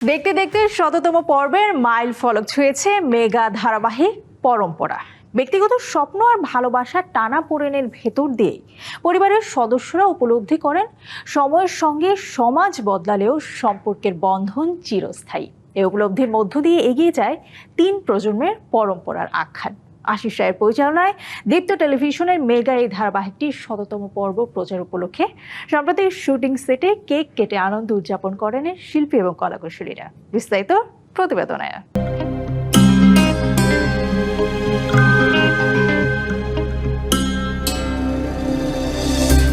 দেখতে দেখতে শততম পর্বের মাইল ফলক ছুঁয়েছে মেগা ধারাবাহিক পরম্পরা। ব্যক্তিগত স্বপ্ন আর ভালোবাসার টানাপোড়েনের ভেতর দিয়ে পরিবারের সদস্যরা উপলব্ধি করেন সময়ের সঙ্গে সমাজ বদলালেও সম্পর্কের বন্ধন চিরস্থায়ী। এই উপলব্ধির মধ্য দিয়ে এগিয়ে যায় 3 প্রজন্মের পরম্পরার আখ্যান। আশিস রায়ের পরিচালনায় দীপ্ত টেলিভিশনের মেগা এই ধারাবাহিকটির 100তম পর্ব প্রচার উপলক্ষে সম্প্রতি শুটিং সেটে কেক কেটে আনন্দ উদযাপন করেন শিল্পী এবং কলাকুশলীরা। বিস্তারিত প্রতিবেদনে।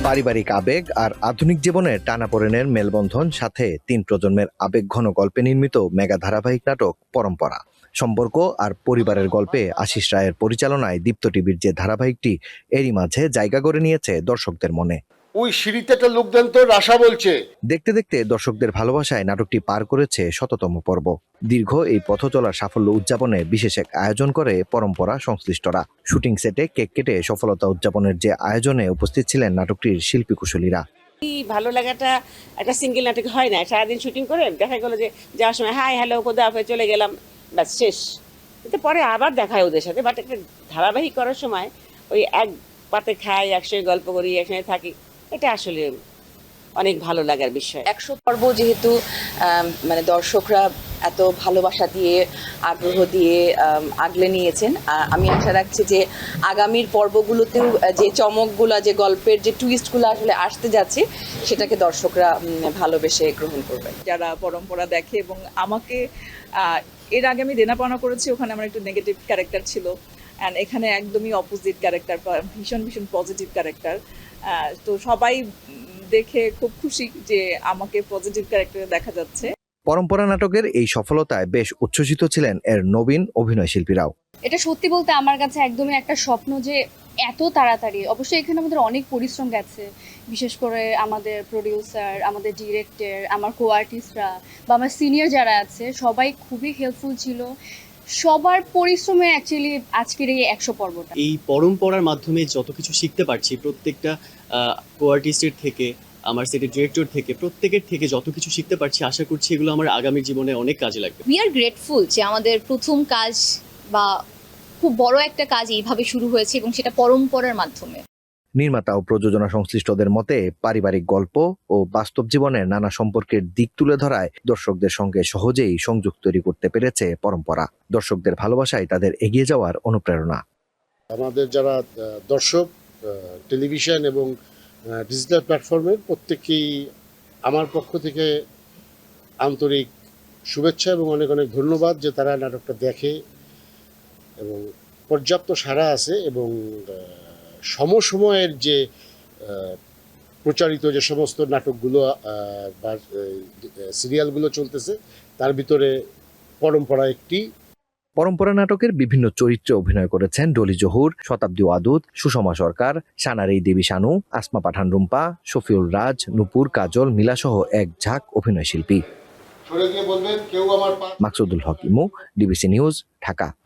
পারিবারিক আবেগ আর আধুনিক জীবনের টানাপোড়েনের মেলবন্ধন, সাথে 3 প্রজন্মের আবেগঘন গল্পে নির্মিত মেগা ধারাবাহিক নাটক পরম্পরা। সম্পর্ক আর পরিবারের গল্পে আশিস রায়ের পরিচালনায় দীপ্ত টিভির যে ধারাবাহিকটি এরই মাঝে জায়গা করে নিয়েছে দর্শকদের মনে। ওই সিঁড়িতে একটা লোক দেন তো, আশা বলছে। দেখতে দেখতে দর্শকদের ভালোবাসায় নাটকটি পার করেছে 100তম পর্ব। দীর্ঘ এই পথ চলার সাফল্য উদযাপনে বিশেষ এক আয়োজন করে পরম্পরা সংশ্লিষ্টরা। শুটিং সেটে কেক কেটে সফলতা উদযাপনের যে আয়োজনে উপস্থিত ছিলেন নাটকটির শিল্পী কুশলীরা। ভালো লাগাটা একটা সিঙ্গেল নাটক হয় না। সারাদিন শুটিং করে দেখা গেলো যে যাওয়ার সময় হাই হ্যালো কোথাও আপে চলে গেলাম, ব্যাস শেষ। কিন্তু পরে আবার দেখা হয় ওদের সাথে। বাট একটা ধারাবাহিক করার সময় ওই এক পাতে খাই, একসঙ্গে গল্প করি, একসঙ্গে থাকি, এটা আসলে অনেক ভালো লাগার বিষয়। 100 পর্ব যেহেতু মানে দর্শকরা এত ভালোবাসা দিয়ে আগ্রহ দিয়ে আগলে নিয়েছেন, আমি আশা রাখছি যে আগামীর পর্বগুলোতেও যে চমকগুলো, যে গল্পের যে টুইস্টগুলো আসলে আসতে যাচ্ছে, সেটাকে দর্শকরা ভালোবেসে গ্রহণ করবে। যারা পরম্পরা দেখে, এবং আমাকে এর আগে আমি দেনাপাওনা করেছি, ওখানে আমার একটু নেগেটিভ ক্যারেক্টার ছিল, অ্যান্ড এখানে একদমই অপোজিট ক্যারেক্টার, ভীষণ ভীষণ পজিটিভ ক্যারেক্টার। তো সবাই দেখে খুব খুশি যে আমাকে পজিটিভ ক্যারেক্টারে দেখা যাচ্ছে। পরম্পরা নাটকের এই সফলতায় বেশ উচ্ছ্বসিত ছিলেন এর নবীন অভিনয় শিল্পীরাও। এটা সত্যি বলতে আমার কাছে একদমই একটা স্বপ্ন যে এত তাড়াতাড়ি, অবশ্যই এখানে আমাদের অনেক পরিশ্রম গেছে, বিশেষ করে আমাদের প্রোডিউসার, আমাদের ডিরেক্টর, আমার কো আর্টিস্টরা বা আমার সিনিয়র যারা আছে সবাই খুবই হেল্পফুল ছিল। সবার পরিশ্রমে অ্যাকচুয়ালি আজকের এই 100 পর্বটা। এই পরম্পরার মাধ্যমে যত কিছু শিখতে পারছি, প্রত্যেকটা কো আর্টিস্টের থেকে, আমার সেটের ডিরেক্টর থেকে, প্রত্যেকের থেকে যত কিছু শিখতে পারছি, আশা করছি এগুলো আমার আগামী জীবনে অনেক কাজে লাগবে। উই আর গ্রেটফুল যে আমাদের প্রথম কাজ বা খুব বড় একটা কাজ এইভাবে শুরু হয়েছে, এবং সেটা পরম্পরার মাধ্যমে। নির্মাতা ও প্রযোজনা সংশ্লিষ্টদের মতে পারিবারিক গল্প ও বাস্তব জীবনের নানা সম্পর্কের দিক তুলে ধরায় দর্শকদের সঙ্গে সহজেই সংযোগ তৈরি করতে পেরেছে পরম্পরা। দর্শকদের ভালোবাসায় তাদের এগিয়ে যাওয়ার অনুপ্রেরণা। আমাদের যারা দর্শক টেলিভিশন এবং ডিজিটাল প্ল্যাটফর্মের প্রত্যেকেই আমার পক্ষ থেকে আন্তরিক শুভেচ্ছা এবং অনেক অনেক ধন্যবাদ যে তারা নাটকটা দেখে এবং পর্যাপ্ত সাড়া আছে, এবং সমসময়ের যে প্রচারিত যে সমস্ত নাটকগুলো বা সিরিয়ালগুলো চলতেছে, তার ভিতরে পরম্পরা একটি। পরম্পরা নাটকের বিভিন্ন চরিত্রে অভিনয় করেছেন ডলি জহুর, শতাব্দী ওয়াদুদ, সুষমা সরকার, সানারেই দেবী শানু, আসমা পাঠান রুম্পা, শফিউল রাজ, নূপুর, কাজল, মিলাসহ এক ঝাঁক অভিনয় শিল্পী। মাকসুদুল হক ইমু, ডিবিসি নিউজ, ঢাকা।